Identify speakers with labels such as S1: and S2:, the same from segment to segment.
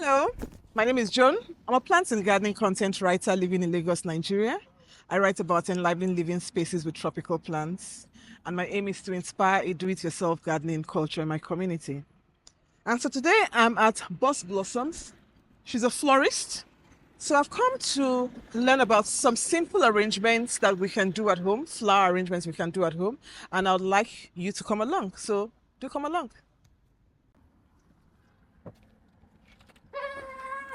S1: Hello, my name is Joan. I'm a plant and gardening content writer living in Lagos, Nigeria. I write about enlivening living spaces with tropical plants, and my aim is to inspire a do-it-yourself gardening culture in my community. And so today I'm at Boss Blossoms. She's a florist. So I've come to learn about some simple arrangements that we can do at home, flower arrangements we can do at home, and I would like you to come along. So do come along.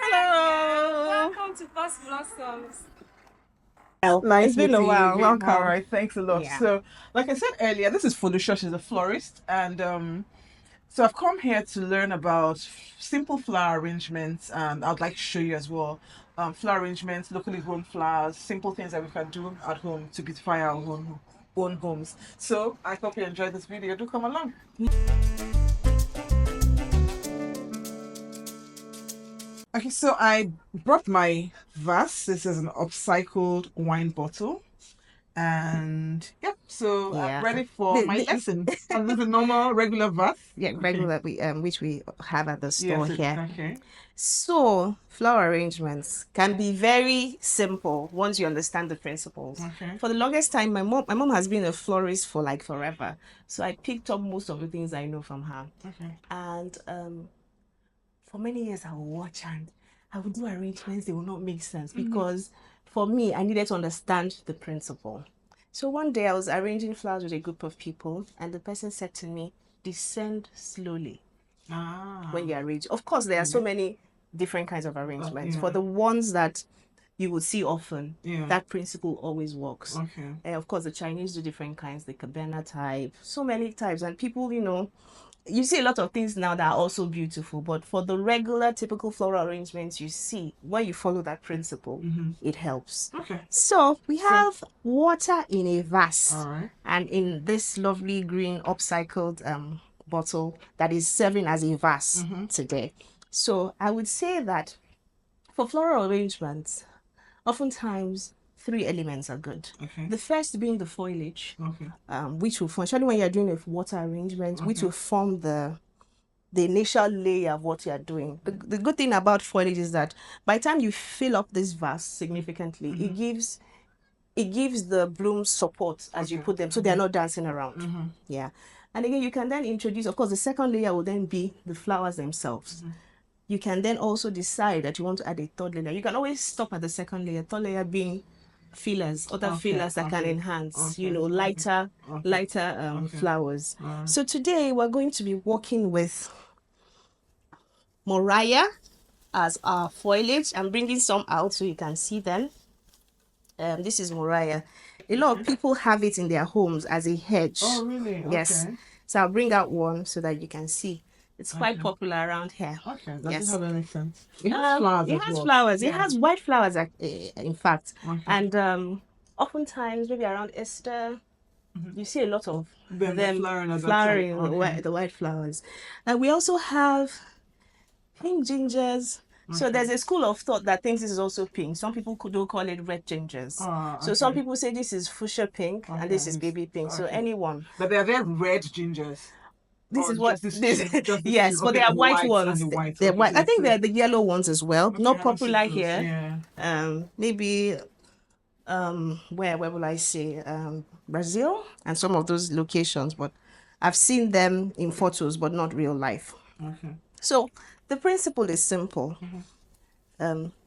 S1: Hello.
S2: Welcome to Boss Blossoms.
S1: Nice
S2: It's been a
S1: meeting you
S2: while.
S1: again. All
S2: Welcome.
S1: right, thanks a lot.
S2: Yeah.
S1: So, like I said earlier, this is Foliage. She's a florist, and so I've come here to learn about simple flower arrangements, and I'd like to show you as well flower arrangements, locally grown flowers, simple things that we can do at home to beautify our own homes. So, I hope you enjoyed this video. Do come along. Okay, so I brought my vase. This is an upcycled wine bottle. And yep, so
S2: Yeah.
S1: I'm ready for my lesson. And this is a normal, regular vase.
S2: Yeah, regular which we have at the store
S1: Yes,
S2: here.
S1: okay.
S2: So flower arrangements can be very simple once you understand the principles.
S1: Okay.
S2: For the longest time, my mom has been a florist for like forever. So I picked up most of the things I know from her.
S1: Okay.
S2: And for many years I would watch and I would do arrangements, they will not make sense because for me, I needed to understand the principle. So one day I was arranging flowers with a group of people and the person said to me, descend slowly when you arrange. Of course, there are so many different kinds of arrangements.
S1: yeah.
S2: For the ones that you would see often,
S1: Yeah.
S2: that principle always works.
S1: Okay.
S2: And of course, the Chinese do different kinds, the cabana type, so many types. And people, you see a lot of things now that are also beautiful, but for the regular typical floral arrangements you see, when you follow that principle, it helps.
S1: Okay.
S2: So we have water in a vase.
S1: All right.
S2: And in this lovely green upcycled bottle that is serving as a vase today. So I would say that for floral arrangements, oftentimes 3 elements are good.
S1: Okay.
S2: The first being the foliage,
S1: Okay.
S2: which will form, especially when you're doing a water arrangement, which will form the initial layer of what you're doing. The good thing about foliage is that by the time you fill up this vase significantly, it gives the blooms support as you put them, so they're not dancing around. Yeah. And again, you can then introduce, of course, the second layer will then be the flowers themselves. You can then also decide that you want to add a third layer. You can always stop at the second layer, third layer being fillers, other fillers that can enhance, lighter flowers. So today we're going to be working with Murraya as our foliage. I'm bringing some out so you can see them. This is Murraya. A lot of people have it in their homes as a hedge.
S1: Oh, really?
S2: Yes.
S1: Okay.
S2: So I'll bring out one so that you can see. It's quite popular around here.
S1: Okay. Does
S2: Yes.
S1: it have any sense? It has flowers
S2: It
S1: as
S2: has
S1: well.
S2: flowers. It
S1: Yeah.
S2: has white flowers, in fact.
S1: Okay.
S2: And oftentimes, maybe around Easter, you see a lot of
S1: Them flowering at that
S2: flowering,
S1: time. Okay.
S2: the white flowers. And we also have pink gingers. So there's a school of thought that thinks this is also pink. Some people do call it red gingers. So some people say this is fuchsia pink and this is baby pink. So anyone.
S1: But they are there red gingers.
S2: This is
S1: Or
S2: what
S1: just
S2: this.
S1: just
S2: Yes, but
S1: okay,
S2: they are
S1: the
S2: white
S1: whites
S2: ones.
S1: and the whites.
S2: They're
S1: Okay,
S2: white.
S1: so
S2: I think
S1: it's
S2: they're the yellow ones as well. Not
S1: I'll see
S2: popular
S1: those,
S2: here.
S1: Yeah.
S2: Maybe where will I say Brazil and some of those locations, but I've seen them in photos but not real life.
S1: Okay.
S2: So the principle is simple.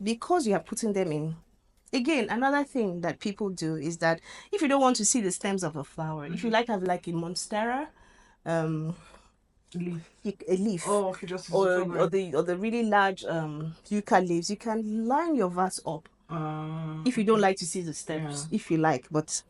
S2: Because you are putting them in. Again, another thing that people do is that if you don't want to see the stems of a flower, if you like to have like a monstera,
S1: Leaf.
S2: a leaf,
S1: Oh, okay, just
S2: or the really large yucca leaves, you can line your vase up if you don't like to see the stems, if you like. But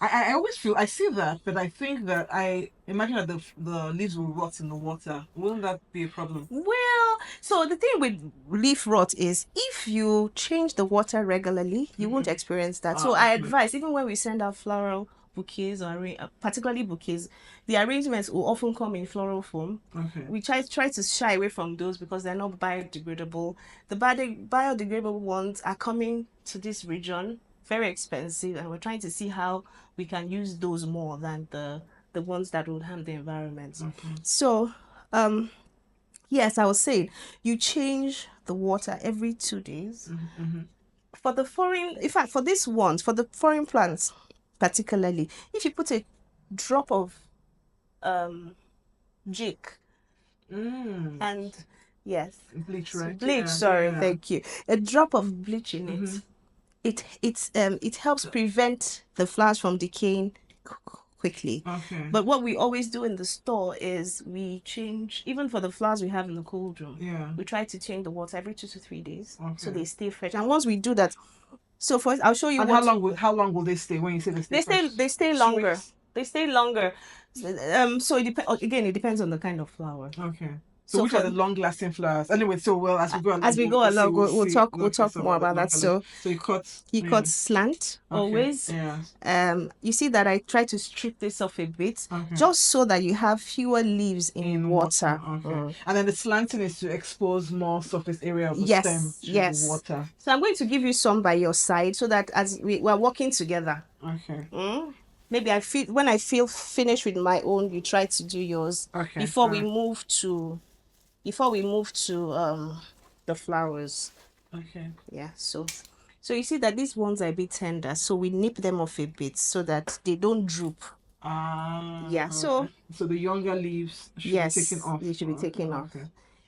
S1: I always feel I see that, but I think that I imagine that the leaves will rot in the water. Wouldn't that be a problem?
S2: well, so the thing with leaf rot is if you change the water regularly, you won't experience that. So I advise, even when we send out floral bouquets or particularly bouquets, the arrangements will often come in floral form.
S1: Okay.
S2: We try to shy away from those because they're not biodegradable. The biodegradable ones are coming to this region, very expensive, and we're trying to see how we can use those more than the ones that would harm the environment. So yes, I was saying you change the water every 2 days.
S1: Mm-hmm.
S2: For the foreign, in fact, for these ones, for the foreign plants particularly, if you put a drop of jig and yes,
S1: Bleach, right?
S2: bleach. Thank you. A drop of bleach in it. It helps prevent the flowers from decaying quickly.
S1: Okay.
S2: But what we always do in the store is we change, even for the flowers we have in the cold room.
S1: Yeah.
S2: We try to change the water every 2 to 3 days, so
S1: Okay.
S2: they stay fresh. And once we do that, so first I'll show you.
S1: And how long will they stay when you say they stay?
S2: They stay longer. They stay longer. So it depends. Again, it depends on the kind of flower.
S1: Okay. So which are the long-lasting flowers? Anyway, so well as we go along,
S2: we'll talk more about that. So
S1: you
S2: cut slant always.
S1: Yeah.
S2: You see that I try to strip this off a bit,
S1: Okay.
S2: just so that you have fewer leaves in water.
S1: Okay. And then the slanting is to expose more surface area of the stem to the water.
S2: So I'm going to give you some by your side so that as we're working together.
S1: Okay.
S2: Maybe when I feel finished with my own, you try to do yours.
S1: Okay.
S2: Before we move to the flowers.
S1: Okay.
S2: Yeah. So you see that these ones are a bit tender, so we nip them off a bit so that they don't droop. Yeah. So
S1: the younger leaves should be taken off.
S2: They should be taken off.
S1: Okay.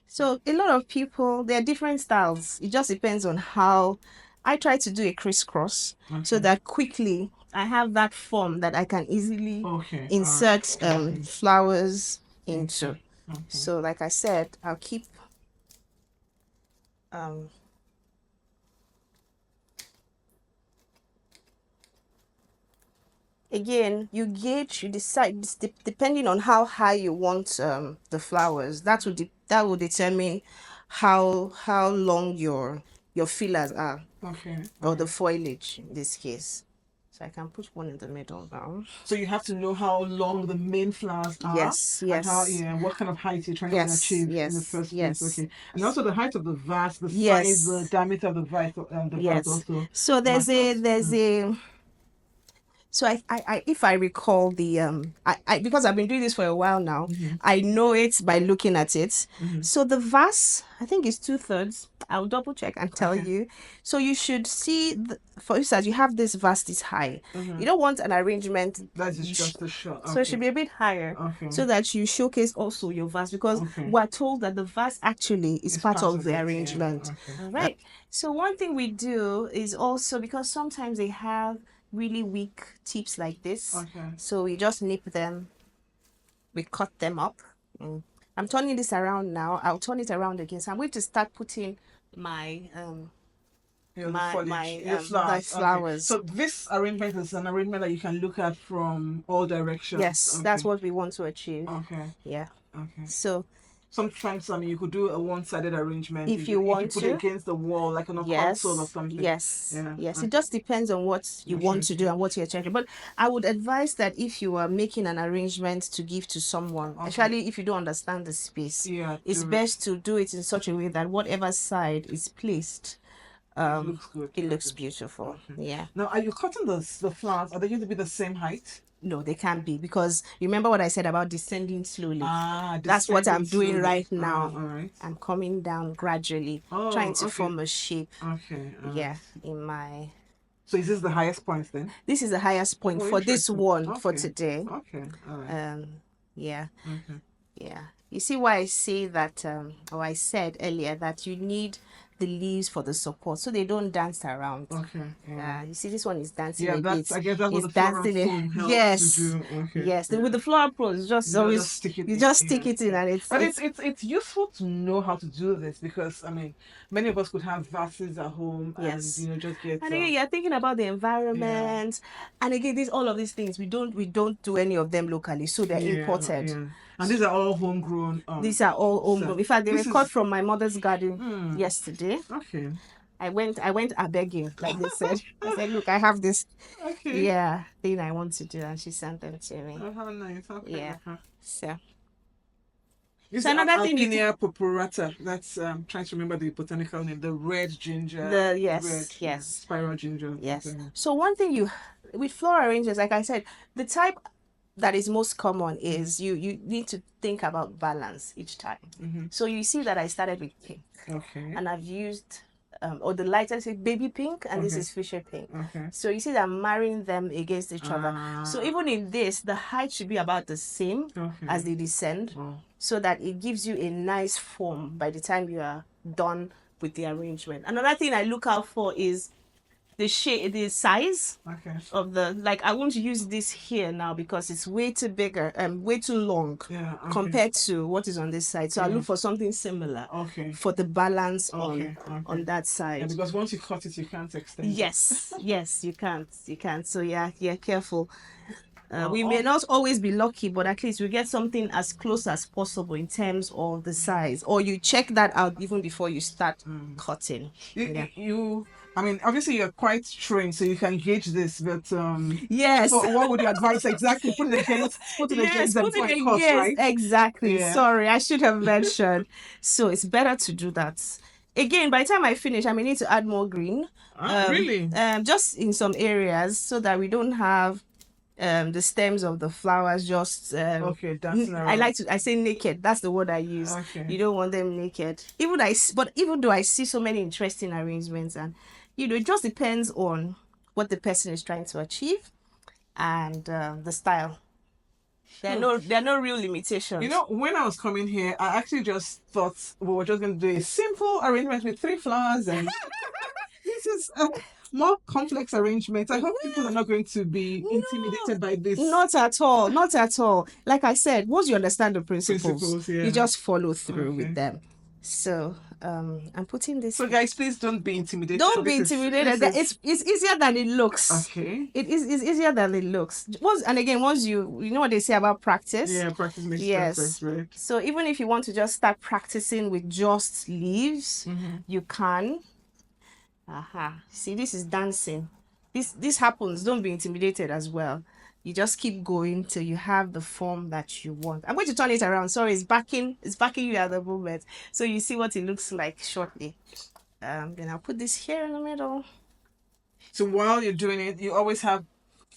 S2: So a lot of people, there are different styles. It just depends on how. I try to do a crisscross so that quickly I have that form that I can easily insert flowers into.
S1: Okay.
S2: So like I said, I'll keep again, you decide depending on how high you want the flowers. That will determine how long your fillers are.
S1: Okay.
S2: Or the foliage in this case. So I can put one in the middle now.
S1: So you have to know how long the main flowers are.
S2: Yes.
S1: And what kind of height you're trying to achieve in the first place. Okay. And also the height of the vase, the size, the diameter of the vase, vase also.
S2: So there's a So I if I recall the I because I've been doing this for a while now, I know it by looking at it. So the vase, I think is 2/3. I'll double check and tell you. So you should see, for instance, you have this vase this high. You don't want an arrangement
S1: that is just a shot.
S2: So it should be a bit higher, so that you showcase also your vase, because we're told that the vase actually is part of the arrangement. All right. So one thing we do is also, because sometimes they have really weak tips like this, so we just nip them, we cut them up. I'm turning this around now. I'll turn it around again. So I'm going to start putting my flowers.
S1: So this arrangement is an arrangement that you can look at from all directions.
S2: Yes, that's what we want to achieve. Yeah. So
S1: sometimes you could do a one-sided arrangement
S2: if you want
S1: put
S2: to
S1: it against the wall, like on a console or something.
S2: Yes. It just depends on what you want to do and what you're checking. But I would advise that if you are making an arrangement to give to someone, especially if you don't understand the space, it's best to do it in such a way that whatever side is placed,
S1: it looks good.
S2: It looks beautiful. Yeah.
S1: Now, are you cutting the flowers? Are they going to be the same height?
S2: No, they can't be, because remember what I said about descending slowly. That's what I'm doing right now. I'm coming down gradually, trying to form a shape. In my.
S1: So is this the highest point then?
S2: This is the highest point for this one for today.
S1: Yeah.
S2: You see why I say that, or I said earlier that you need the leaves for the support, so they don't dance around. You see, this one is dancing a bit.
S1: I guess that's what the dancing helps to do.
S2: Yes. With the floral pros, just always stick it in, and it's.
S1: But it's useful to know how to do this, because many of us could have vases at home and just get.
S2: And again, you're thinking about the environment, and again, all of these things we don't do any of them locally, so they're imported.
S1: And these are all homegrown.
S2: These are all homegrown. In fact, they were cut from my mother's garden yesterday. I went begging, like they said. I said, look, I have this thing I want to do, and she sent them to me.
S1: Oh, how nice.
S2: So
S1: this another thing, Artemisia purpurata. That's trying to remember the botanical name. The red ginger. Spiral ginger.
S2: Yes. So one thing with floral arrangements, like I said, the type that is most common is you need to think about balance each time. So you see that I started with pink.
S1: Okay.
S2: And I've used or the lightest is baby pink, and this is Fisher pink. So you see that I'm marrying them against each other. So even in this, the height should be about the same as they descend, so that it gives you a nice form by the time you are done with the arrangement. Another thing I look out for is the shape, the size of the, like, I won't use this here now because it's way too bigger and way too long compared to what is on this side. So I look for something similar for the balance on that side.
S1: Yeah, because once you cut it, you can't extend
S2: yes you can't so yeah, careful. We may not always be lucky, but at least we get something as close as possible in terms of the size, or you check that out even before you start cutting.
S1: I mean, obviously you're quite trained, so you can gauge this, but
S2: yes.
S1: So what would you advise exactly? Put it against, right?
S2: Exactly. Yeah. Sorry, I should have mentioned. So it's better to do that. Again, by the time I finish, I may need to add more green.
S1: Really?
S2: Just in some areas, so that we don't have the stems of the flowers just I say naked. That's the word I use. You don't want them naked. Even though I see so many interesting arrangements, and it just depends on what the person is trying to achieve and the style. There are no real limitations.
S1: When I was coming here, I actually just thought we were just going to do a simple arrangement with 3 flowers, and this is more complex arrangement. I hope people are not going to be intimidated by this.
S2: Not at all. Like I said, once you understand the principles, you just follow through with them. So I'm putting this.
S1: So guys, please don't be intimidated.
S2: Don't be intimidated. It's easier than it looks.
S1: Okay.
S2: It's easier than it looks. Once you know what they say about practice.
S1: Yeah, practice makes perfect, right?
S2: So even if you want to just start practicing with just leaves, you can. See, this is dancing. This happens. Don't be intimidated as well. You just keep going till you have the form that you want. I'm going to turn it around. Sorry, it's backing you at the moment. So you see what it looks like shortly. Then I'll put this here in the middle.
S1: So while you're doing it, you always have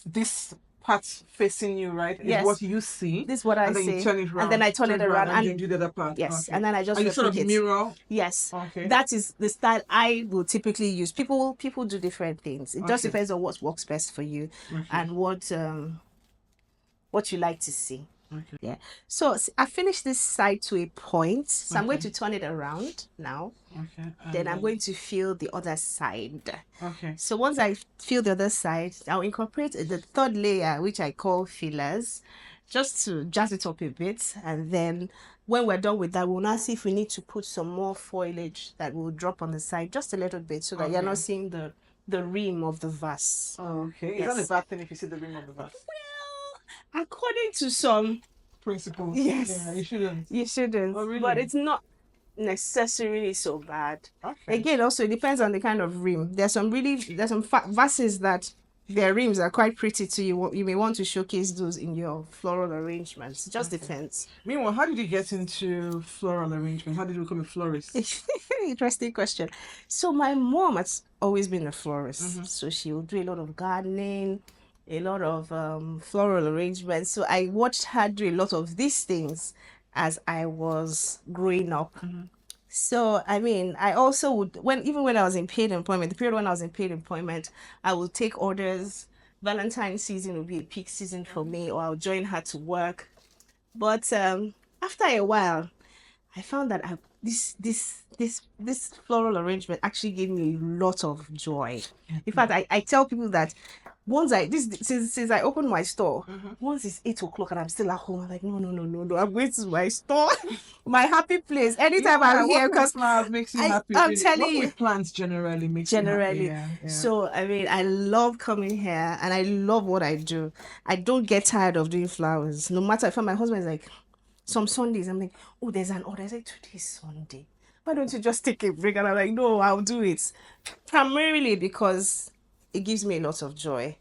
S1: this part facing you, right?
S2: Yes.
S1: Is what you see.
S2: This is what I see.
S1: And then you turn it around.
S2: And then I turn it around.
S1: And you do the other part.
S2: Yes. And then I just
S1: you sort of mirror.
S2: Yes.
S1: Okay.
S2: That is the style I will typically use. People do different things. It just depends on what works best for you and what you like to see.
S1: Okay.
S2: Yeah. So I finished this side to a point. So I'm going to turn it around now.
S1: Okay.
S2: Then I'm going to fill the other side.
S1: Okay.
S2: So once I fill the other side, I'll incorporate the third layer, which I call fillers, just to jazz it up a bit. And then when we're done with that, we'll now see if we need to put some more foliage that will drop on the side just a little bit, so that you're not seeing the rim of the vase.
S1: Okay. Yes. Is that a bad thing if you see the rim of the vase?
S2: Well, according to some
S1: principles.
S2: Yes.
S1: Yeah, you shouldn't.
S2: You shouldn't.
S1: Oh, really?
S2: But it's not necessarily so bad.
S1: Okay.
S2: Again, also it depends on the kind of rim. There's some vases that their rims are quite pretty too. You may want to showcase those in your floral arrangements. It just depends.
S1: Meanwhile, how did you get into floral arrangement? How did you become a florist?
S2: Interesting question. So my mom has always been a florist. So she will do a lot of gardening, a lot of floral arrangements. So I watched her do a lot of these things as I was growing up. So, I mean, I also would, when I was in paid employment, the period when I was in paid employment, I would take orders. Valentine's season would be a peak season for me, or I'll join her to work. But after a while, I found that this floral arrangement actually gave me a lot of joy. In fact, I tell people that since I opened my store, once it's 8 o'clock and I'm still at home, I'm like, no, I'm going to my store, my happy place. Anytime I'm here, because
S1: flowers makes you happy.
S2: I'm telling you,
S1: plants generally makes you happy. Yeah.
S2: So I mean, I love coming here and I love what I do. I don't get tired of doing flowers. No matter if my husband is like, some Sundays, I'm like, oh, there's an order. I say, today's Sunday. Why don't you just take a break? And I'm like, no, I'll do it. Primarily because it gives me a lot of joy,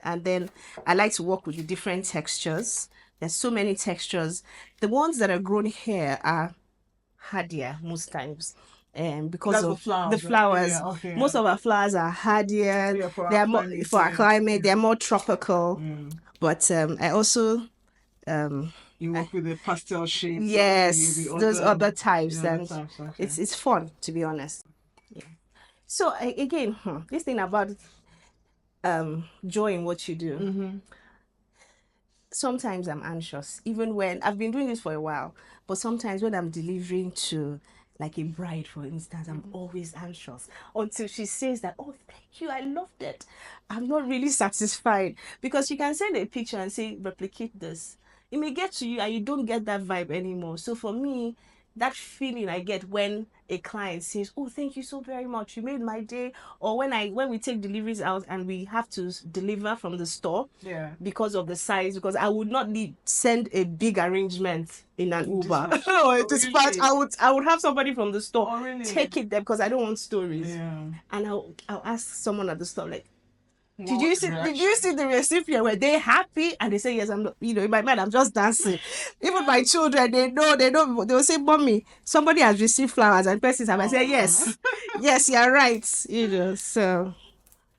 S2: And then I like to work with the different textures. There's so many textures. The ones that are grown here are hardier most times. Because
S1: that's
S2: of the flowers.
S1: Right?
S2: Most of our flowers are hardier. They are more for our climate. They're more tropical. But I also
S1: You work with the pastel shades.
S2: yes,
S1: The
S2: those other types,
S1: the other
S2: and
S1: types, okay.
S2: it's fun, to be honest. Yeah. So again, this thing about joy in what you do.
S1: Mm-hmm.
S2: Sometimes I'm anxious, even when I've been doing this for a while. But sometimes when I'm delivering to like a bride, for instance, I'm always anxious until she says that, oh, thank you, I loved it. I'm not really satisfied because you can send a picture and say, replicate this. It may get to you and you don't get that vibe anymore. So for me, that feeling I get when a client says, "Oh, thank you so very much, you made my day," or when we take deliveries out and we have to deliver from the store,
S1: Yeah.
S2: because of the size, because I would not send a big arrangement in an Uber
S1: Dispatch.
S2: or a
S1: Oh,
S2: dispatch.
S1: really?
S2: I would have somebody from the store
S1: Oh, really?
S2: take it there because I don't want stories.
S1: Yeah.
S2: And I'll ask someone at the store like,
S1: What
S2: did you see the recipient? Were they happy? And they say yes. I'm not, in my mind I'm just dancing. Even my children, they'll say, "Mommy, somebody has received flowers," and persons have. I say yes. Yes, you're right.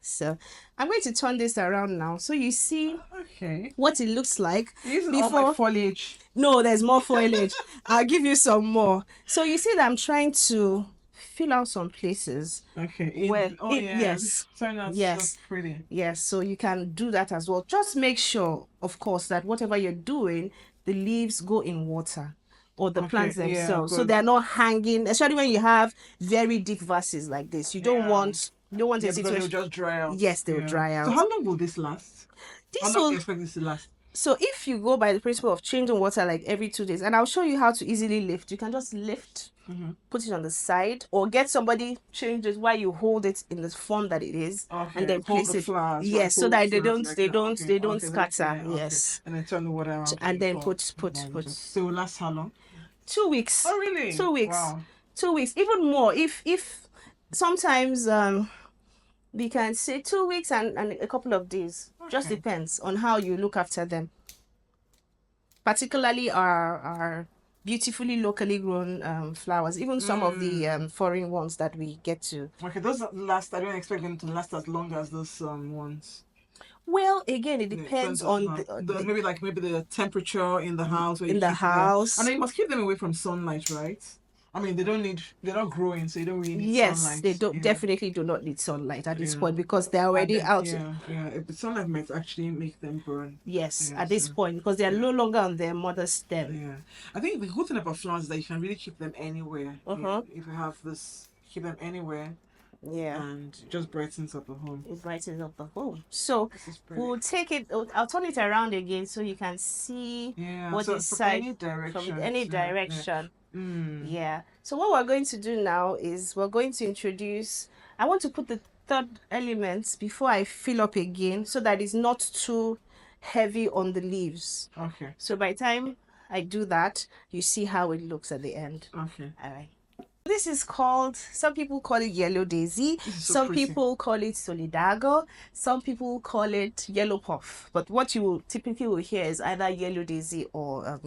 S2: So I'm going to turn this around now so you see
S1: Okay.
S2: what it looks like
S1: This is all
S2: before.
S1: my foliage.
S2: No, there's more foliage. I'll give you some more. So you see that I'm trying to fill out some places.
S1: Okay.
S2: Yes.
S1: Turn out
S2: Yes.
S1: so pretty.
S2: Yes, so you can do that as well. Just make sure, of course, that whatever you're doing, the leaves go in water or the plants themselves. So
S1: good.
S2: they're not hanging, especially when you have very deep vases like this. You don't want a
S1: Because they'll
S2: situation.
S1: just dry out.
S2: Yes, they'll dry out.
S1: So how long will this last? How
S2: This
S1: long do
S2: will
S1: you expect this to last?
S2: So if you go by the principle of changing water like every 2 days, and I'll show you how to easily lift. You can just lift, put it on the side, or get somebody change it while you hold it in the form that it is, and then
S1: hold
S2: place
S1: the
S2: it.
S1: flowers,
S2: Yes,
S1: right?
S2: so
S1: Hold
S2: that
S1: the
S2: they
S1: flowers
S2: don't
S1: like
S2: they
S1: that.
S2: don't
S1: Okay,
S2: they don't
S1: okay,
S2: scatter.
S1: okay.
S2: Yes,
S1: And then turn the water around.
S2: and then
S1: for
S2: put.
S1: So it will last how long?
S2: 2 weeks.
S1: Oh, really?
S2: 2 weeks.
S1: Wow.
S2: 2 weeks, even more. If sometimes we can say 2 weeks and a couple of days. Just
S1: Okay.
S2: depends on how you look after them. Particularly our beautifully locally grown flowers, even some of the foreign ones that we get to.
S1: Okay, those last. I don't expect them to last as long as those ones.
S2: Well, again, it depends on
S1: maybe the temperature in the house where you
S2: in the
S1: keep
S2: house.
S1: them. And you must keep them away from sunlight, right? I mean, they're not growing, so you don't really need
S2: Yes,
S1: sunlight.
S2: they don't definitely do not need sunlight at this point because they're already out.
S1: If the sunlight might actually make them burn.
S2: Yes, at this point because they are no longer on their mother's stem.
S1: Yeah, I think the good thing about flowers is that you can really keep them anywhere. If you have this, keep them anywhere.
S2: Yeah,
S1: and just brightens up the home.
S2: It brightens up the home. So we'll take it. I'll turn it around again so you can see what is side from any direction. Yeah. So what we're going to do now is we're going to introduce. I want to put the third element before I fill up again so that it's not too heavy on the leaves.
S1: Okay.
S2: So by the time I do that, you see how it looks at the end.
S1: Okay.
S2: All right. This is called, some people call it yellow daisy, some people call it solidago, some people call it yellow puff. But what you will typically hear is either yellow daisy or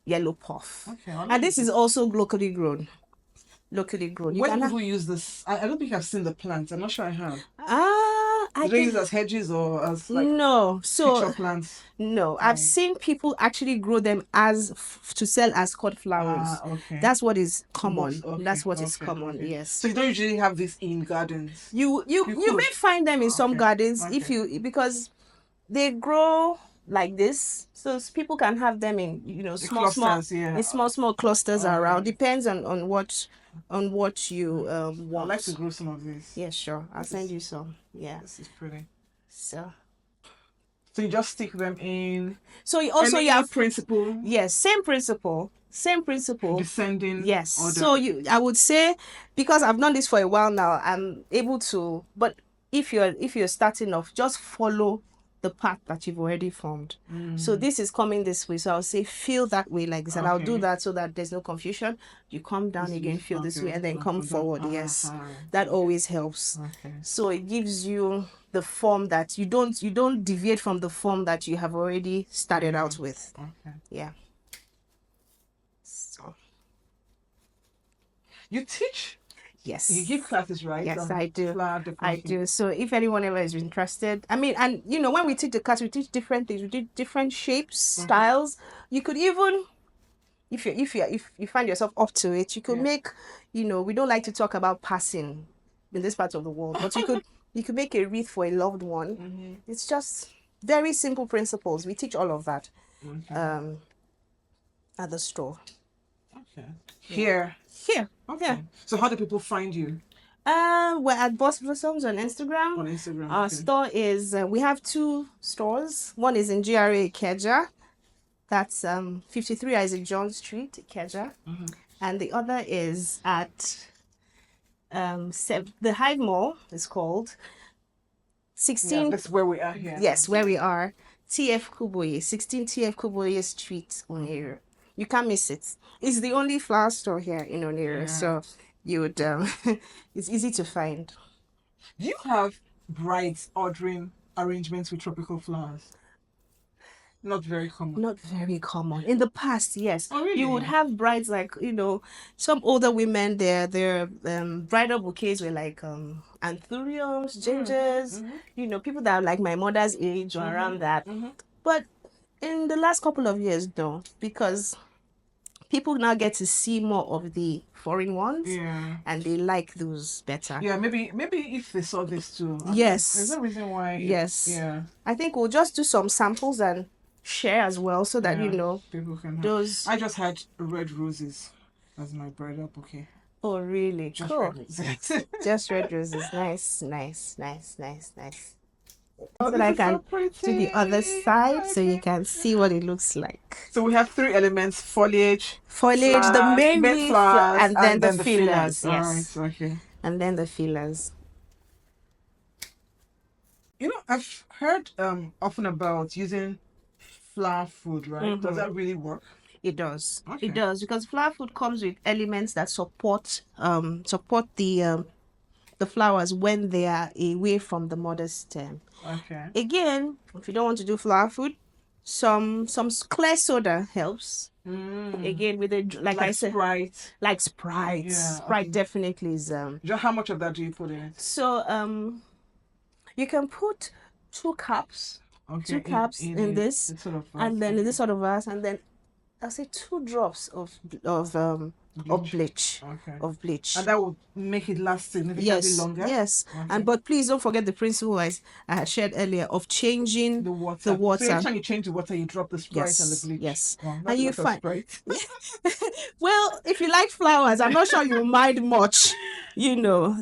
S2: yellow puff. Okay, and this is also locally grown. Locally grown.
S1: Where do people use this? I don't think I've seen the plant. I'm not sure I have. Do they use it as hedges or as like picture plants?
S2: No, I've seen people actually grow them as to sell as cut flowers.
S1: Okay.
S2: That's what is common. That's what is common. Yes.
S1: So you don't usually have this in gardens.
S2: You may find them in some gardens because they grow like this, so people can have them in small clusters around. Depends on what you want.
S1: I'd like to grow some of these.
S2: Yeah, sure. I'll send you some. Yeah,
S1: this is pretty.
S2: So
S1: you just stick them in.
S2: So you also have
S1: principle.
S2: Yes, same principle.
S1: Descending.
S2: Yes.
S1: Order.
S2: So I would say, because I've done this for a while now, I'm able to. But if you're starting off, just follow the path that you've already formed. So this is coming this way. So I'll say feel that way like this, and I'll do that so that there's no confusion. You come down again, feel this way, and then come forward. Yes, that always helps. So it gives you the form that you don't deviate from the form that you have already started out with. Yeah. So
S1: you teach
S2: Yes.
S1: You give classes, right?
S2: Yes, I do.
S1: Flower
S2: I
S1: decoration.
S2: do. So if anyone ever is interested, I mean, and you know, when we teach the class, we teach different things. We do different shapes, styles. You could even, if you find yourself up to it, you could make, you know, we don't like to talk about passing in this part of the world, but you could make a wreath for a loved one. It's just very simple principles. We teach all of that at the store.
S1: Okay. Here. Okay.
S2: Yeah.
S1: So how do people find you?
S2: We're at Boss Blossoms on Instagram.
S1: On Instagram.
S2: Our store is we have 2 stores. One is in GRA Ikeja. That's 53 Isaac John Street, Ikeja. And the other is at the Hyde Mall is called 16.
S1: Yeah, that's where we are here.
S2: Yes, where we are. TF Kuboye, 16 TF Kuboye Street, Onero. You can't miss it. It's the only flower store here in Onero, so you would it's easy to find.
S1: Do you have brides ordering arrangements with tropical flowers? Not very common.
S2: Not very common. In the past, yes.
S1: Oh, really?
S2: You would have brides like, you know, some older women, their bridal bouquets were like anthuriums, gingers, you know, people that are like my mother's age or around that. But in the last couple of years, no, because people now get to see more of the foreign ones, and they like those better.
S1: Yeah, maybe if they saw this too.
S2: Yes.
S1: There's no reason why.
S2: Yes.
S1: Yeah.
S2: I think we'll just do some samples and share as well, so that you know
S1: people can.
S2: Those.
S1: I just had red roses as my bridal bouquet.
S2: Oh, really?
S1: Just
S2: cool.
S1: red roses.
S2: Just red roses. Nice.
S1: Oh,
S2: so that I can do the other side, so you can see what it looks like.
S1: So we have 3 elements: foliage,
S2: the main leaf,
S1: flowers,
S2: and then the fillers.
S1: Yes. Alright, okay.
S2: And then the fillers.
S1: You know, I've heard often about using flower food, right? Does that really work?
S2: It does.
S1: Okay.
S2: It does, because flower food comes with elements that support the flowers when they are away from the mother's stem.
S1: Okay.
S2: Again, if you don't want to do flower food, some clear soda helps. Again, with like I said,
S1: Sprite.
S2: Like Sprite.
S1: Yeah,
S2: Sprite definitely is.
S1: How much of that do you put in it?
S2: So you can put 2 cups.
S1: Okay.
S2: 2 cups in this,
S1: sort of
S2: and then in this sort of vase, and then I'll say 2 drops of bleach.
S1: Okay.
S2: Of bleach.
S1: And that will make it last significantly longer.
S2: Yes. Okay. But please don't forget the principle I had shared earlier of changing the water.
S1: So every time you change the water, you drop the Sprite and the bleach.
S2: Yes.
S1: Wow,
S2: and you find.
S1: Sprite.
S2: Well, if you like flowers, I'm not sure you'll mind much. You know,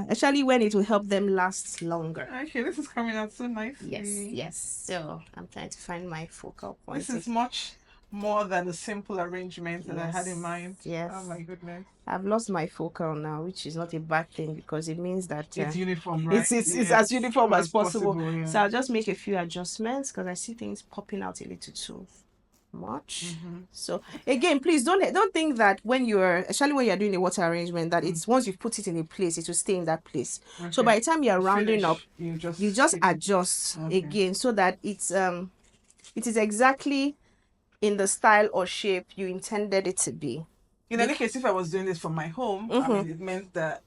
S2: especially when it will help them last longer.
S1: Okay, this is coming out so nice.
S2: Yes. So I'm trying to find my focal point.
S1: This is much more than the simple arrangement that I had in mind.
S2: Yes.
S1: Oh my goodness.
S2: I've lost my focal now, which is not a bad thing, because it means that
S1: it's uniform, right?
S2: It's as uniform as possible.
S1: Yeah.
S2: So I'll just make a few adjustments, because I see things popping out a little too much. So again, please don't think that especially when you're doing a water arrangement, that it's once you put it in a place, it will stay in that place. Okay. So by the time you're rounding up, you just adjust again, so that it is exactly in the style or shape you intended it to be.
S1: In any case, if I was doing this from my home, I mean,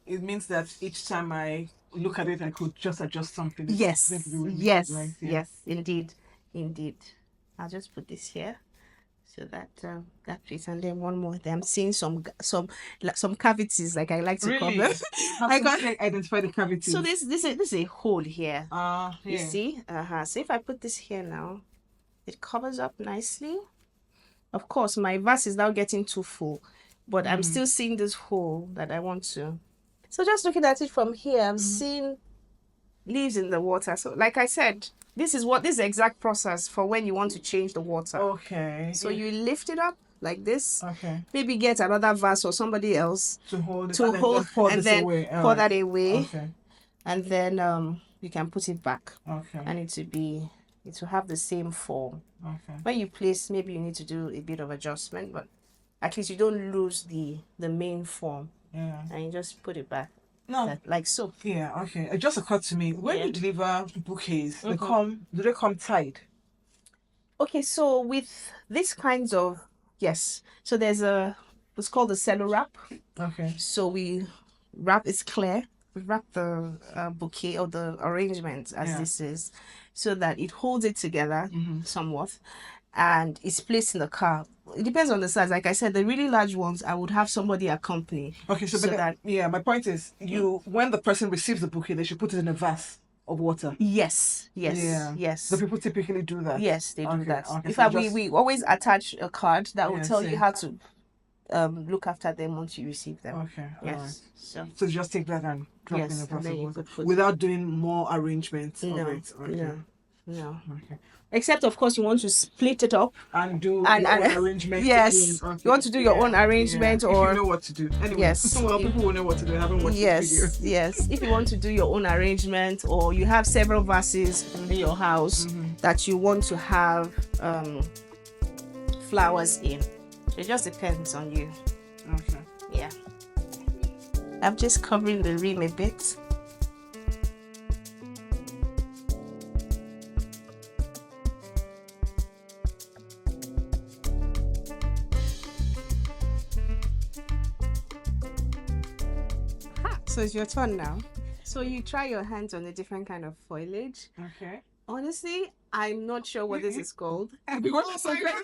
S1: it means that each time I look at it, I could just adjust something.
S2: Yes.
S1: Right?
S2: Yes, indeed. I'll just put this here, so that that fits, and then one more. I'm seeing some cavities, like I like to call them.
S1: I got to identify the cavities.
S2: So this is a hole here. You
S1: yeah.
S2: see? So if I put this here now, it covers up nicely. Of course, my vase is now getting too full, but I'm still seeing this hole that I want to. So just looking at it from here, I'm seeing leaves in the water. So like I said, this is the exact process for when you want to change the water.
S1: Okay.
S2: So you lift it up like this.
S1: Okay.
S2: Maybe get another vase or somebody else
S1: to hold it,
S2: and then pour that away.
S1: Okay.
S2: And then you can put it back.
S1: Okay.
S2: And it will have the same form.
S1: Okay.
S2: When you place, maybe you need to do a bit of adjustment, but at least you don't lose the main form.
S1: Yeah.
S2: And you just put it back.
S1: No.
S2: Like so.
S1: Yeah, okay. It just occurred to me, when you deliver bouquets, do they come tied?
S2: Okay, so with these kinds of, yes. So there's it's called the cello wrap.
S1: Okay.
S2: So we wrap it's clear. We wrap the bouquet or the arrangement as this is, so that it holds it together somewhat, and it's placed in the car. It depends on the size. Like I said, the really large ones, I would have somebody accompany.
S1: Okay, so that my point is, when the person receives the bouquet, they should put it in a vase of water.
S2: Yes.
S1: So people typically do that.
S2: Yes, they do that.
S1: Okay,
S2: In fact, we always attach a card that will tell you how to look after them once you receive them.
S1: Okay.
S2: Yes.
S1: Right. So just take that and drop in a vase of water
S2: without
S1: doing more arrangements of it. Okay.
S2: No.
S1: Okay.
S2: Except, of course, you want to split it up
S1: and do your own arrangement.
S2: Yes, you want to do your own arrangement, or
S1: if you know what to do. Anyway,
S2: yes,
S1: well, people will know what to do. I haven't watched this video.
S2: Yes. If you want to do your own arrangement, or you have several vases in your house that you want to have flowers in, it just depends on you.
S1: Okay.
S2: Yeah. I'm just covering the rim a bit. So it's your turn now. So you try your hands on a different kind of foliage.
S1: Okay.
S2: Honestly, I'm not sure what this is called.
S1: Everyone is so great.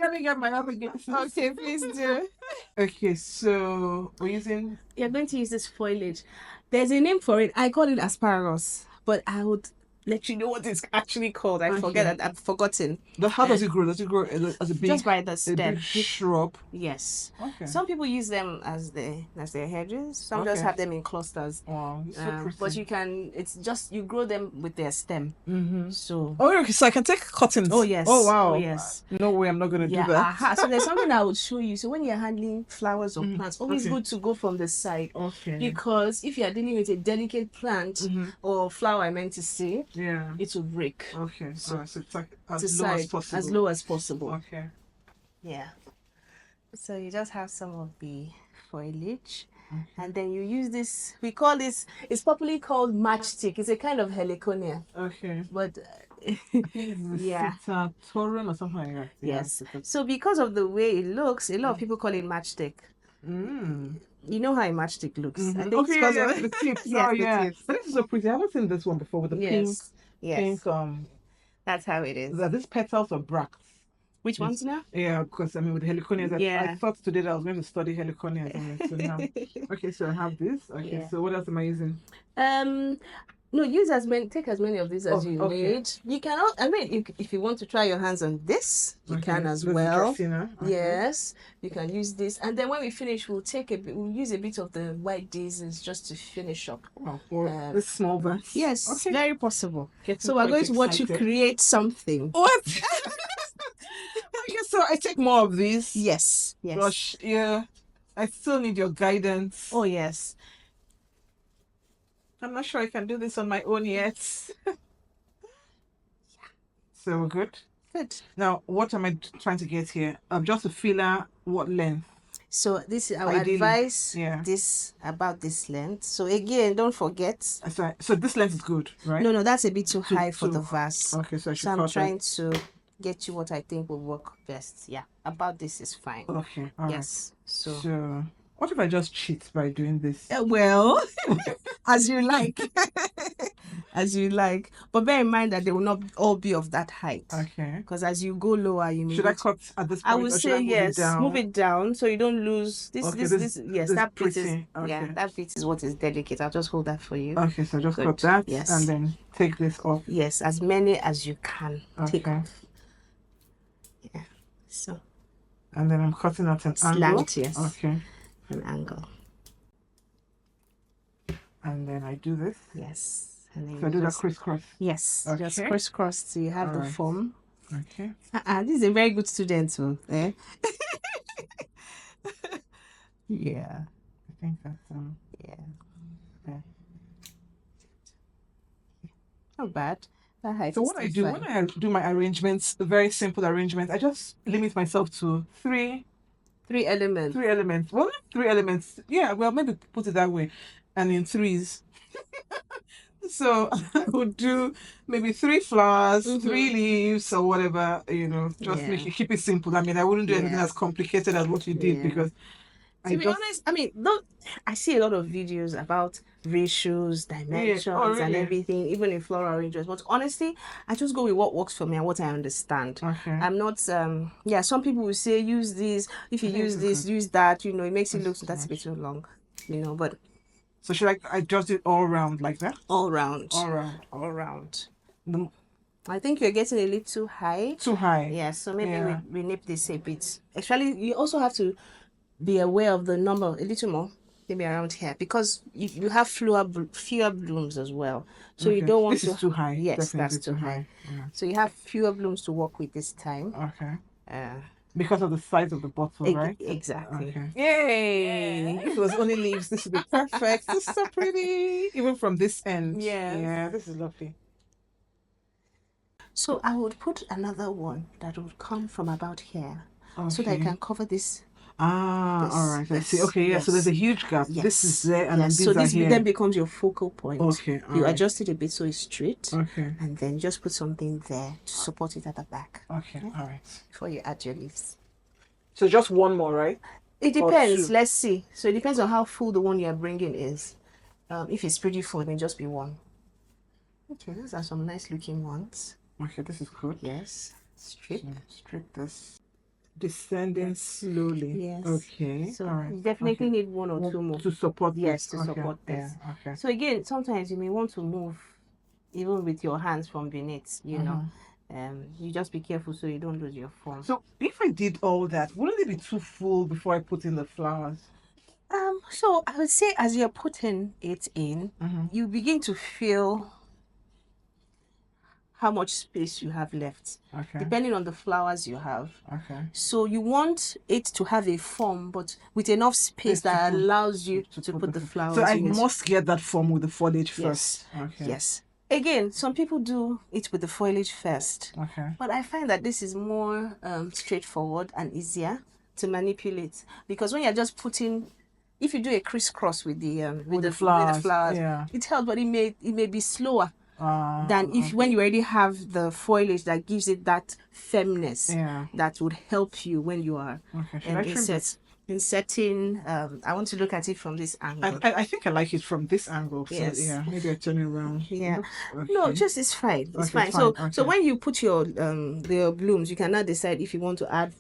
S1: Let me get my other glasses.
S2: Okay, please do.
S1: Okay, so you're
S2: going to use this foliage. There's a name for it. I call it asparagus, but I would let you know what it's actually called. I've forgotten.
S1: How does it grow? Does it grow as a big,
S2: just by the stem?
S1: A big shrub.
S2: Yes.
S1: Okay.
S2: Some people use them as their hedges. Some just have them in clusters.
S1: Wow, so pretty.
S2: But it's just you grow them with their stem. So.
S1: Oh, okay. So I can take cuttings.
S2: Oh yes.
S1: Oh wow.
S2: Oh yes.
S1: No way, I'm not gonna do that.
S2: So there's something I would show you. So when you're handling flowers or plants, always good to go from the side.
S1: Okay.
S2: Because if you're dealing with a delicate plant or flower, I meant to say.
S1: Yeah.
S2: It will break.
S1: Okay. So it's like as low as possible.
S2: As low as possible.
S1: Okay.
S2: Yeah. So you just have some of the foliage. And then you use this, we call this, it's popularly called matchstick. It's a kind of heliconia.
S1: Okay.
S2: But
S1: yeah. It's a torum or something like that.
S2: Yes. So because of the way it looks, a lot of people call it matchstick. You know how a matchstick looks. I think
S1: okay, the tips. Tips. This is so pretty. I haven't seen this one before with the pink.
S2: Yes.
S1: Pink,
S2: that's how it is.
S1: Are these petals or bracts?
S2: Which ones now?
S1: Yeah, because with the heliconias, I thought today that I was going to study heliconias. So now, okay, so I have this. Okay, so what else am I using?
S2: No, take as many of these as you need. You cannot, if you want to try your hands on this, you can as well. Yes, you can use this. And then when we finish, we'll use a bit of the white daisies just to finish up.
S1: Or this small vase.
S2: Yes, very possible. So we're going to watch you create something.
S1: What? Okay, so I take more of these.
S2: Yes.
S1: Gosh, yeah. I still need your guidance.
S2: Oh, yes.
S1: I'm not sure I can do this on my own yet. So we're good?
S2: Good.
S1: Now, what am I trying to get here? Just a filler, what length?
S2: So this I would advise this about this length. So again, don't forget.
S1: So this length is good, right?
S2: No, that's a bit too high for the vase.
S1: Okay, so
S2: I'm trying to get you what I think will work best. Yeah, about this is fine.
S1: Okay.
S2: Yes.
S1: Right. So what if I just cheat by doing this?
S2: Well, as you like. As you like. But bear in mind that they will not all be of that height.
S1: Okay.
S2: Because as you go lower,
S1: should I cut at this point?
S2: I would say yes. Move it down so you don't lose this.
S1: Okay,
S2: that bit is that bit is what is delicate. I'll just hold that for you.
S1: Okay, so just cut that and then take this off.
S2: Yes, as many as you can take off. Yeah. So.
S1: And then I'm cutting at an angle.
S2: Yes.
S1: Okay.
S2: An angle.
S1: And then I do this.
S2: Yes. And then
S1: so I do that crisscross.
S2: Yes. Okay. Just crisscross so you have the form.
S1: Okay.
S2: This is a very good student too. Eh? Yeah.
S1: I think that's
S2: yeah. Not bad. That height.
S1: So what I do when I do my arrangements, very simple arrangements, I just limit myself to three elements. Well, not 3 elements. Yeah, well, maybe put it that way. And in threes. So I would do maybe 3 flowers, 3 leaves, or whatever, just keep it simple. I mean, I wouldn't do anything as complicated as what you did because
S2: To be honest, I mean, I see a lot of videos about ratios, dimensions, and everything, even in floral arrangements. But honestly, I just go with what works for me and what I understand.
S1: Okay.
S2: I'm not, some people will say, use this. If you use this, use that. You know, it makes it look, that's a bit too long, you know, but.
S1: So should I adjust it all around like that?
S2: All round.
S1: All around.
S2: All around. I think you're getting a little too high.
S1: Too high.
S2: Yeah, so maybe we nip this a bit. Actually, you also have to be aware of the number a little more, maybe around here, because you have fewer blooms as well. So you don't want
S1: this is too high.
S2: Yes,
S1: definitely
S2: that's too high.
S1: Yeah.
S2: So you have fewer blooms to work with this time.
S1: Okay. Because of the size of the bottle, right?
S2: Exactly.
S1: Okay. Yay! If it was only leaves, this would be perfect. This is so pretty. Even from this end. Yeah, this is lovely.
S2: So I would put another one that would come from about here, so that I can cover this.
S1: All right. I see. Okay, yeah. So there's a huge gap.
S2: Yes.
S1: This is there, and then these
S2: so this
S1: are here.
S2: then becomes your focal point.
S1: Okay.
S2: You adjust it a bit so it's straight.
S1: Okay.
S2: And then just put something there to support it at the back.
S1: Okay. All right.
S2: Before you add your leaves.
S1: So just one more, right?
S2: It depends. Let's see. So it depends on how full the one you're bringing is. If it's pretty full, then just be one. Okay, those are some nice looking ones.
S1: Okay, this is good.
S2: Yes. Strip.
S1: So strip this. Descending slowly.
S2: Yes.
S1: Okay.
S2: So you definitely need one or two more
S1: to support this.
S2: Yes, to support this.
S1: Yeah. Okay.
S2: So again, sometimes you may want to move even with your hands from beneath, you know. You just be careful so you don't lose your form.
S1: So if I did all that, wouldn't it be too full before I put in the flowers?
S2: So I would say as you're putting it in, you begin to feel how much space you have left, depending on the flowers you have. So you want it to have a form, but with enough space that allows you to put the flowers.
S1: So I must get that form with the foliage first.
S2: Yes. Again, some people do it with the foliage first. But I find that this is more straightforward and easier to manipulate, because when you're just putting, if you do a crisscross with the flowers, it helps, but it may be slower than if when you already have the foliage that gives it that firmness that would help you when you are inserting. I want to look at it from this angle.
S1: I think I like it from this angle. So yeah, maybe I turn it around.
S2: No, just it's fine. It's fine. So when you put your blooms, you can now decide if you want to add.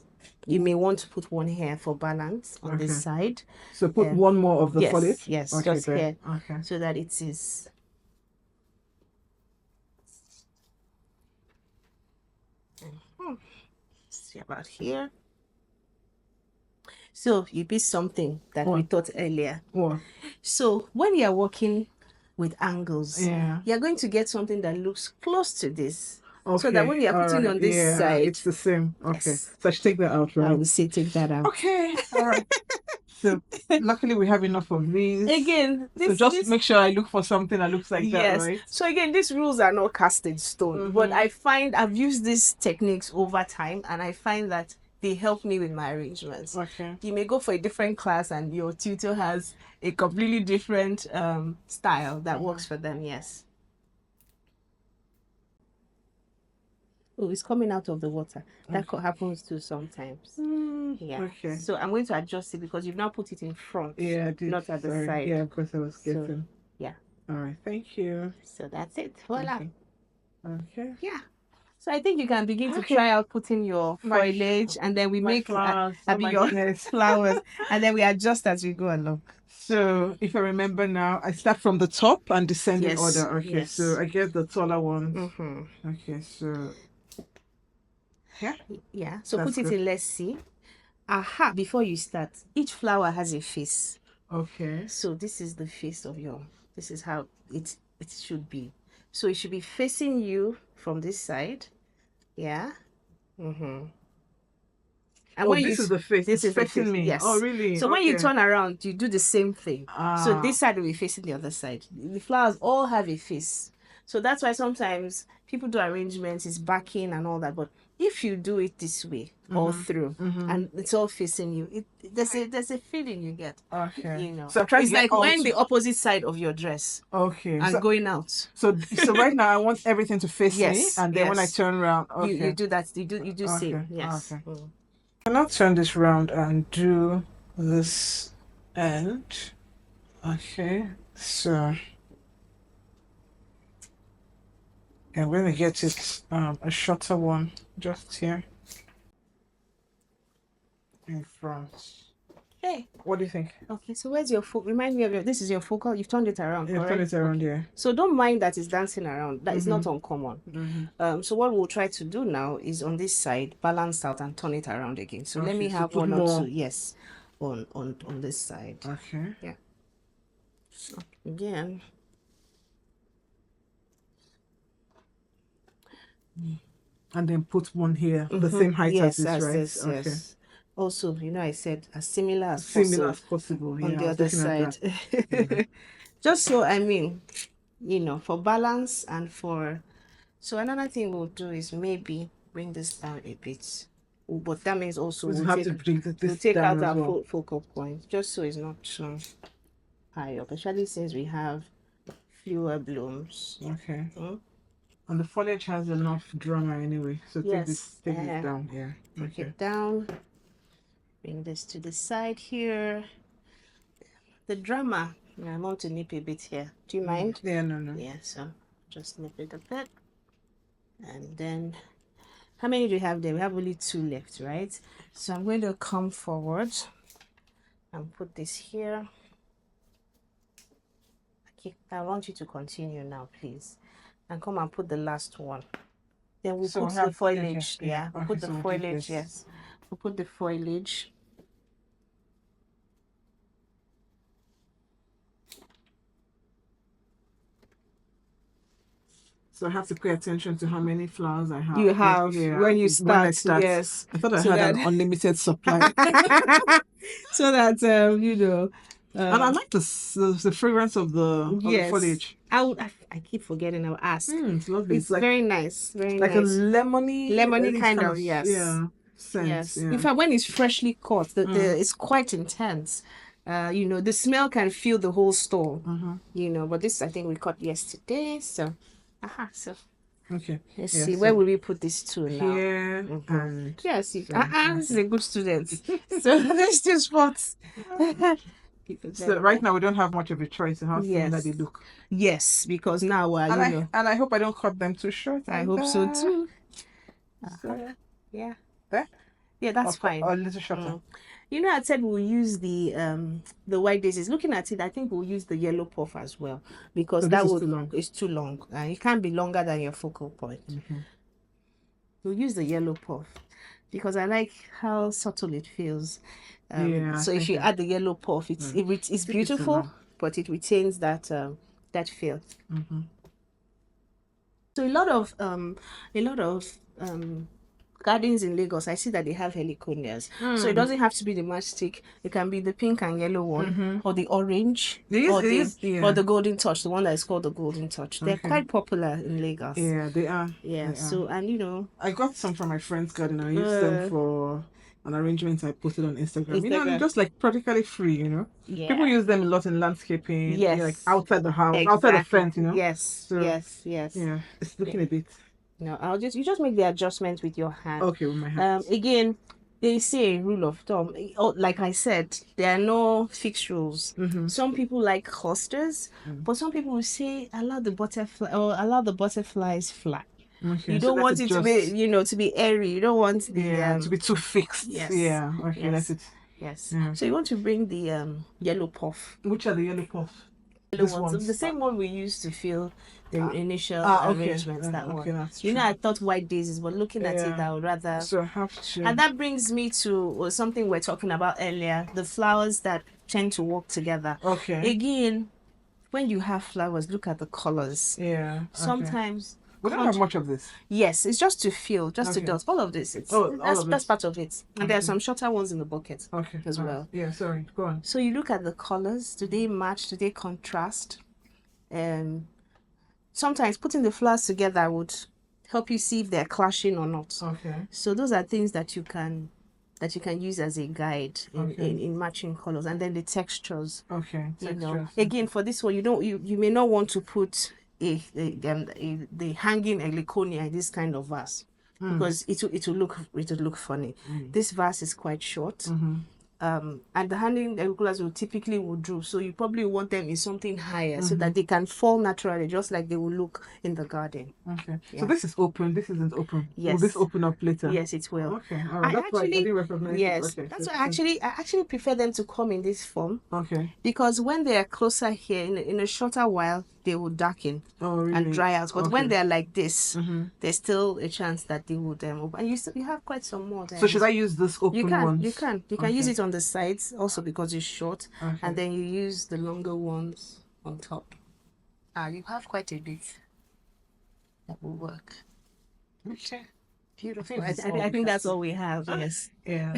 S2: You may want to put one here for balance on this side.
S1: So put one more of the foliage.
S2: Yes, just here, so that it is. See about here. So you did something that we thought earlier. So when you are working with angles, you're going to get something that looks close to this. So that when you are putting on this side,
S1: it's the same. Okay. So I should take that out, right?
S2: I will say take that out.
S1: Okay. All right. So luckily we have enough of these.
S2: Again,
S1: so just make sure I look for something that looks like that, right?
S2: So again, these rules are not cast in stone, but I find I've used these techniques over time, and I find that they help me with my arrangements. You may go for a different class and your tutor has a completely different style that works for them. Yes. Oh, it's coming out of the water. That happens too sometimes. So I'm going to adjust it because you've now put it in front. Not at the side.
S1: Yeah, of course I was guessing.
S2: So,
S1: all right, thank you.
S2: So that's it. Voila.
S1: Okay.
S2: Yeah. So I think you can begin to try out putting your foliage, and then we make
S1: flowers,
S2: your flowers, and then we adjust as we go along.
S1: So if I remember now, I start from the top and descend in order. Okay, so I get the taller ones. Okay, so
S2: so that's put it in. Let's see. Before you start, each flower has a face. So this is the face of this is how it should be. So it should be facing you from this side. And when
S1: this is the face. This is facing me.
S2: Yes.
S1: Oh, really?
S2: So when you turn around, you do the same thing. So this side will be facing the other side. The flowers all have a face. So that's why sometimes people do arrangements, it's backing and all that. But if you do it this way, all through, and it's all facing you, there's a feeling you get. You know.
S1: So
S2: it's like when the opposite side of your dress. And going out.
S1: So right now I want everything to face me, and then when I turn around,
S2: you do that. You do same. Yes.
S1: Can I turn this round and do this end. Okay, so I'm going to get it a shorter one just here in front.
S2: Hey.
S1: What do you think?
S2: Okay, so where's your focal? Remind me of your. This is your focal. You've turned it around,
S1: Yeah,
S2: correct?
S1: turn it around,
S2: Okay.
S1: yeah.
S2: So don't mind that it's dancing around. That is not uncommon. So what we'll try to do now is on this side, balance out and turn it around again. So let me
S1: so
S2: have
S1: put
S2: one or
S1: more.
S2: two. Yes, on this side.
S1: Okay.
S2: Yeah. So again.
S1: And then put one here, the same height as
S2: Yes,
S1: this, right?
S2: this,
S1: Okay.
S2: yes. Also, I said as similar as
S1: Similar
S2: possible
S1: as possible, yeah.
S2: on the
S1: I was
S2: other
S1: looking at
S2: side.
S1: that.
S2: Just so for balance and for. So another thing we'll do is maybe bring this down a bit. But that means also
S1: We'll have to bring
S2: we'll
S1: this
S2: take
S1: down
S2: out
S1: as
S2: our
S1: well.
S2: focal point, just so it's not too high up, especially since we have fewer blooms.
S1: Okay. And the foliage has enough drama anyway, so take this down. Yeah.
S2: Take it down. Bring this to the side here. The drama, I want to nip a bit here. Do you mind?
S1: Yeah, no.
S2: Yeah, so just nip it a bit. And then, how many do we have there? We have only 2 left, right? So I'm going to come forward and put this here. Okay, I want you to continue now, please. And come and put the last one. Then we'll put the foliage. Yeah, we'll put the foliage, yes. We'll put the foliage.
S1: So I have to pay attention to how many flowers I have.
S2: You have when you start. Yes.
S1: I thought I had an unlimited supply.
S2: So that
S1: and I like the fragrance of the foliage.
S2: I keep forgetting. I'll ask.
S1: It's lovely.
S2: It's like, very nice. Very
S1: like
S2: nice.
S1: a lemony
S2: kind of yes.
S1: Yeah. Scent.
S2: Yes.
S1: Yeah.
S2: In fact, when it's freshly caught, it's quite intense. The smell can fill the whole store. But this I think we caught yesterday. So, so.
S1: Okay.
S2: Let's see. Where will we put this to now?
S1: Here and
S2: yes. This is a good student. So let's do spots.
S1: So right now we don't have much of a choice in how similar they look.
S2: Yes, because now
S1: and I hope I don't cut them too short.
S2: I hope so too. So, yeah.
S1: There?
S2: Yeah, that's fine.
S1: Or a little shorter.
S2: I said we'll use the white daisies. Looking at it, I think we'll use the yellow puff as well because it's too long. It can't be longer than your focal point. We'll use the yellow puff because I like how subtle it feels. So if you add the yellow puff, it's beautiful, but it retains that feel. So a lot of gardens in Lagos, I see that they have heliconias. So it doesn't have to be the matchstick. It can be the pink and yellow one, or the orange, or the golden touch, the one that is called the golden touch. They're quite popular in Lagos. Yeah, they are. Yeah. So and
S1: I got some from my friend's garden. I used them for an arrangement I posted on Instagram. Just like practically free.
S2: Yeah.
S1: People use them a lot in landscaping.
S2: Yes.
S1: Like outside the house, outside the fence.
S2: Yes.
S1: So,
S2: yes.
S1: Yeah, it's looking a bit.
S2: No, you just make the adjustment with your hand.
S1: Okay, with my hand.
S2: Again, they say a rule of thumb. Like I said, there are no fixed rules. Some people like clusters, but some people will say allow the butterflies fly. Okay, you don't want it to be, to be airy. You don't want the
S1: to be too fixed.
S2: Yes.
S1: Yeah. Okay, that's it.
S2: Yes. Yeah. So you want to bring the yellow puff.
S1: Which are the yellow puff?
S2: The same one we used to fill the initial arrangements. That one.
S1: That's true.
S2: I thought white daisies, but looking at it, I would rather.
S1: So I have to.
S2: And that brings me to something we're talking about earlier: the flowers that tend to work together.
S1: Okay.
S2: Again, when you have flowers, look at the colors.
S1: Yeah.
S2: Sometimes.
S1: We don't have much of this.
S2: Yes, it's just to feel, just to dot. All of this. That's part of it. And there are some shorter ones in the bucket as well.
S1: Yeah, sorry. Go on.
S2: So you look at the colors. Do they match? Do they contrast? Sometimes putting the flowers together would help you see if they're clashing or not. Okay. So those are things that you can use as a guide in matching colors, and then the textures.
S1: Okay. Textures.
S2: Again, for this one, you may not want to put the hanging Heliconia in this kind of vase because it will look funny. This vase is quite short. and the hanging Helicolas will typically droop, so you probably want them in something higher so that they can fall naturally, just like they will look in the garden.
S1: Okay.
S2: Yeah.
S1: So this is open. This isn't open.
S2: Yes.
S1: Will this open up later?
S2: Yes, it will.
S1: Okay. All right. That's why I didn't recognize
S2: yes,
S1: it. Okay.
S2: that's why I actually prefer them to come in this form.
S1: Okay.
S2: Because when they are closer here, in a shorter while, they will darken and dry out. But when they're like this, there's still a chance that they would open. And you have quite some more there.
S1: So should I use this open ones?
S2: You can use it on the sides also because it's short, and then you use the longer ones on top. You have quite a bit that will work.
S1: Okay.
S2: Beautiful. I think that's all we have. Yes.
S1: Yeah.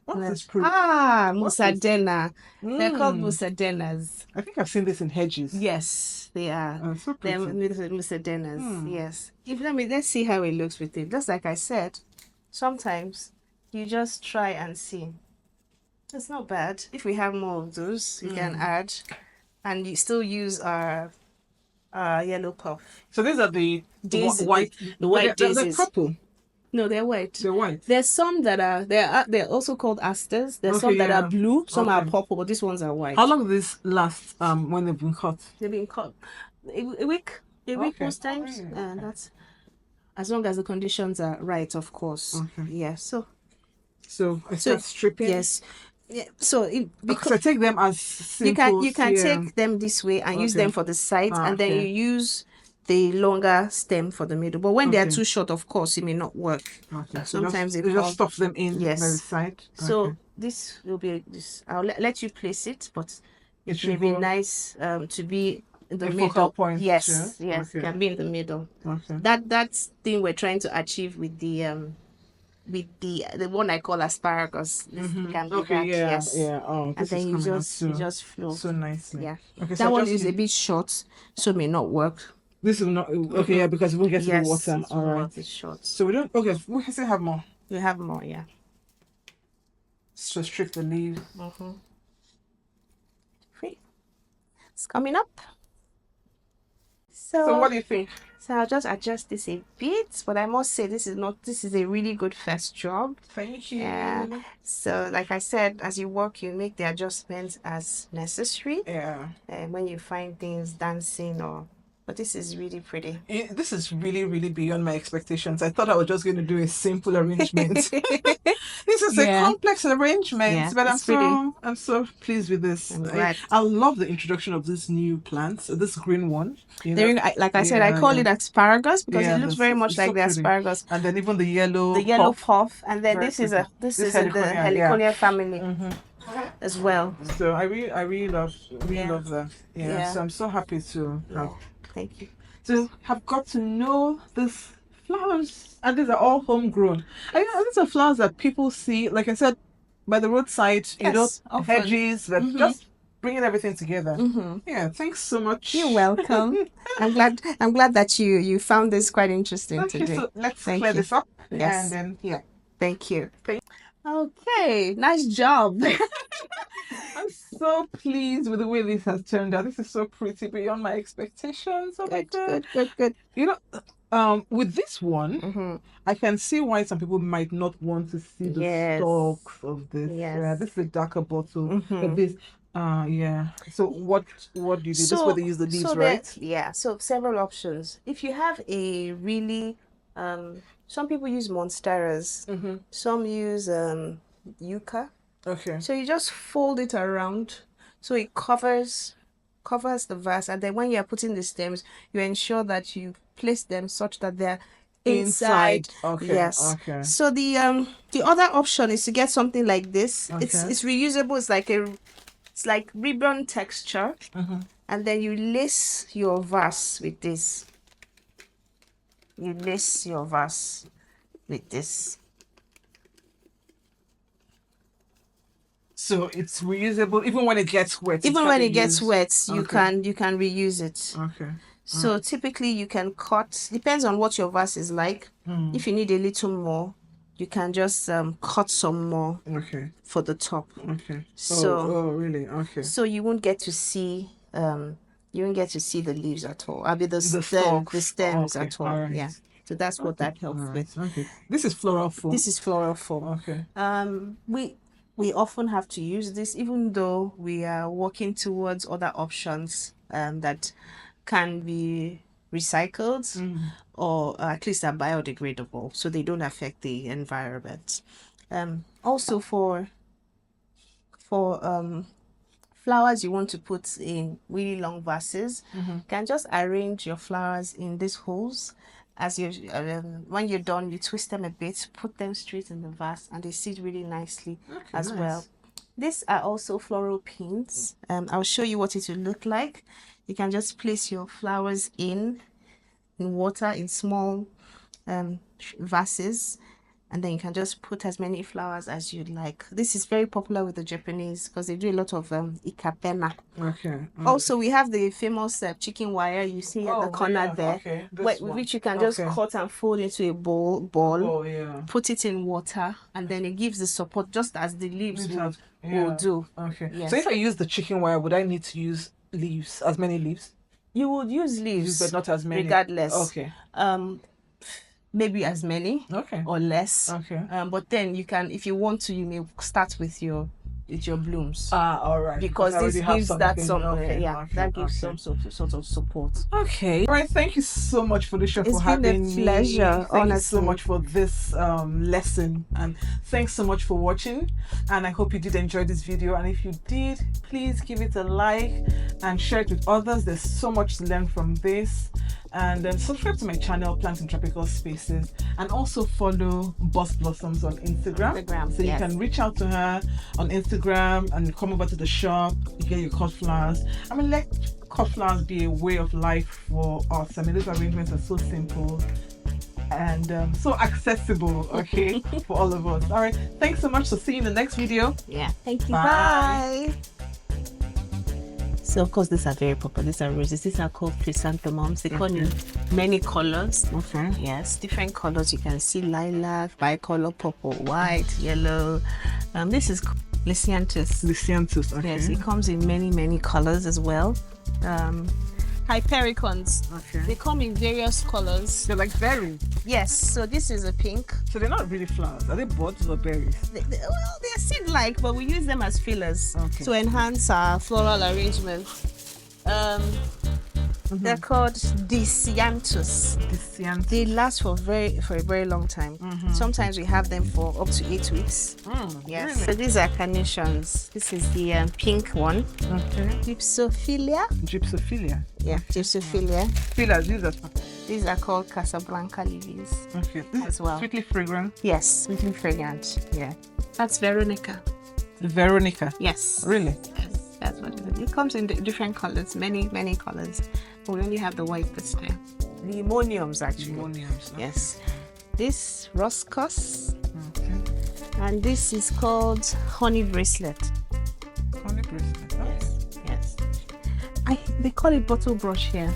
S1: What's this fruit?
S2: Mussaenda. They're called Mussaiendas.
S1: I think I've seen this in hedges.
S2: Yes, they are.
S1: Oh, so pretty.
S2: They're Mussaiendas. Yes. Let's see how it looks with it. Just like I said, sometimes you just try and see. It's not bad. If we have more of those, you can add, and you still use our yellow puff.
S1: So these are the white.
S2: The white daisies.
S1: They're purple.
S2: No, they're white.
S1: They're white.
S2: There's some that are they're also called asters. There's some that are blue, some are purple, but these ones are white.
S1: How long do these last when they've been cut?
S2: They've been cut a week most times, and that's as long as the conditions are right, of course. Okay. Yeah. So
S1: I start stripping.
S2: Yes. Yeah. So
S1: because I take them as simple.
S2: You can take them this way and use them for the sides, and then you use the longer stem for the middle. But when they are too short, of course, it may not work. Okay. Sometimes it just stuff
S1: them in the side.
S2: So this will be this. I'll let you place it, but it may be nice to be in the middle.
S1: Focal point.
S2: Yes, it can be in the middle. Okay. That's thing we're trying to achieve with the one I call asparagus. Can be that. Yes.
S1: Yeah. Oh,
S2: and then you just flow
S1: so nicely.
S2: Yeah.
S1: Okay.
S2: That one is a bit short, so it may not work.
S1: This is not okay. Yeah, because we get to the water. All right.
S2: It's short.
S1: So we don't. Okay, we can still have more.
S2: We have more. Yeah.
S1: So strip the leaves.
S2: Free. It's coming up.
S1: So what do you think?
S2: So I'll just adjust this a bit, but I must say this is a really good first job.
S1: Thank you.
S2: Yeah. So like I said, as you work, you make the adjustments as necessary.
S1: Yeah.
S2: And when you find things dancing but this is really pretty.
S1: This is really, really beyond my expectations. I thought I was just going to do a simple arrangement. This is a complex arrangement, but I'm so pleased with this.
S2: I'm glad.
S1: I love the introduction of this new plant, this green one.
S2: Like I said, I call it asparagus because it looks very much like the asparagus.
S1: And then even the yellow
S2: puff, and then this is in the Heliconia family. As well.
S1: So I really love that. Yeah. So I'm so happy to have.
S2: Thank you.
S1: To have got to know these flowers, and these are all homegrown. These are flowers that people see, like I said, by the roadside, hedges, but just bringing everything together. Yeah, thanks so much.
S2: You're welcome. I'm glad that you found this quite interesting today.
S1: So let's clear this up. Yes. And then
S2: Thank you. Okay, nice job.
S1: I'm so pleased with the way this has turned out. This is so pretty, beyond my expectations. Oh my God.
S2: Good.
S1: You know, with this one, I can see why some people might not want to see the stalks of this.
S2: Yes.
S1: Yeah, this is a darker bottle. But this, So what do you do? This is where they use the leaves, right?
S2: So several options. If you have a really, some people use monsteras. Some use yucca.
S1: Okay.
S2: So you just fold it around so it covers the vase, and then when you're putting the stems, you ensure that you place them such that they're inside.
S1: Okay.
S2: Yes.
S1: Okay.
S2: So the other option is to get something like this. Okay. It's reusable. It's like ribbon texture, and then you lace your vase with this.
S1: So it's reusable even when it gets wet.
S2: Even when it gets wet, you can reuse it.
S1: Okay.
S2: So typically you can cut, depends on what your vase is like. If you need a little more, you can just cut some more for the top.
S1: Okay.
S2: So
S1: really? Okay.
S2: So you won't get to see the leaves at all. I mean the stems at all. Right. Yeah. So that's what that helps with.
S1: Okay. This is floral foam.
S2: Okay. we often have to use this, even though we are working towards other options that can be recycled or at least are biodegradable, so they don't affect the environment. Also for flowers you want to put in really long vases, you can just arrange your flowers in these holes. As you when you're done, you twist them a bit, put them straight in the vase, and they sit really nicely well. These are also floral pins. I'll show you what it will look like. You can just place your flowers in water in small vases, and then you can just put as many flowers as you'd like. This is very popular with the Japanese because they do a lot of ikapena. Also, we have the famous chicken wire you see at the corner there, which you can just cut and fold into a ball, put it in water, and then it gives the support just as the leaves will do.
S1: So if I use the chicken wire, would I need to use leaves, as many leaves?
S2: You would use leaves,
S1: but not as many.
S2: Regardless. Maybe as many or less. But then you can, if you want to, you may start with your blooms.
S1: All right.
S2: Because this gives that that gives some sort of support.
S1: Okay. All right. Thank you so much, Felicia, for having me.
S2: It's been a pleasure.
S1: Thank you so much for this lesson, and thanks so much for watching. And I hope you did enjoy this video. And if you did, please give it a like and share it with others. There's so much to learn from this. And then subscribe to my channel, Plants in Tropical Spaces, and also follow Boss Blossoms on Instagram. So you can reach out to her on Instagram and come over to the shop. You get your cut flowers. I mean, let cut flowers be a way of life for us. I mean, these arrangements are so simple and so accessible, for all of us. All right, thanks so much. So see you in the next video.
S2: Thank you. Bye. So of course these are very popular. These are roses. These are called chrysanthemums. They come in many colors. Yes, different colors. You can see lilac, bicolor, purple, white, yellow. This is Lisianthus. Yes, it comes in many colors as well. Hypericons. They come in various colors.
S1: They're like berries.
S2: Yes, so this is a pink.
S1: So they're not really flowers. Are they buds or berries?
S2: Well, they're seed-like, but we use them as fillers to enhance our floral arrangement. They're called Disianthus. They last for a very long time. Sometimes we have them for up to 8 weeks. Yes. Really? So these are carnations. This is the pink one. Gypsophilia. Yeah, Gypsophilia. These are called Casablanca lilies. As well.
S1: Sweetly fragrant.
S2: Yes, sweetly fragrant. Yeah. That's Veronica. Yes.
S1: Really?
S2: Yes, that's what it is. It comes in different colors, many colors. We only have the white this time. The Limoniums, actually. Yes. This Roscos. And this is called honey bracelet.
S1: Honey bracelet.
S2: Yes. They call it bottle brush here.